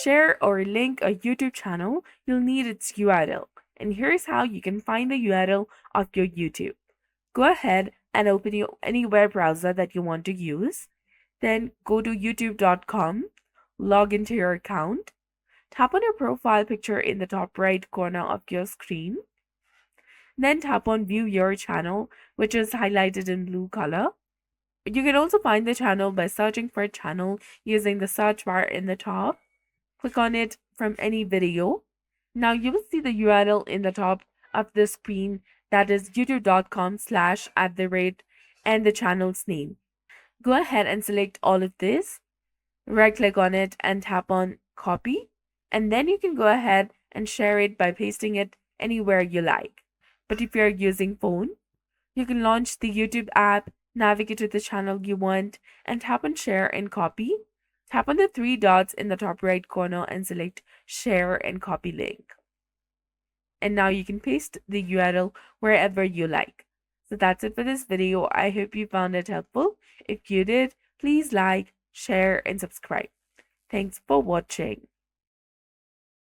share or link a YouTube channel, you'll need its URL. And here's how you can find the URL of your YouTube. Go ahead and open any web browser that you want to use. Then go to youtube.com, log into your account, tap on your profile picture in the top right corner of your screen. Then tap on View Your Channel, which is highlighted in blue color. You can also find the channel by searching for a channel using the search bar in the top. Click on it from any video. Now you will see the URL in the top of the screen, that is youtube.com/@ and the channel's name. Go ahead and select all of this. Right click on it and tap on Copy. And then you can go ahead and share it by pasting it anywhere you like. But if you're using phone, you can launch the YouTube app, navigate to the channel you want, and tap on Share and Copy. Tap on the three dots in the top right corner and select Share and Copy Link. And now you can paste the URL wherever you like. So that's it for this video. I hope you found it helpful. If you did, please like, share, and subscribe. Thanks for watching.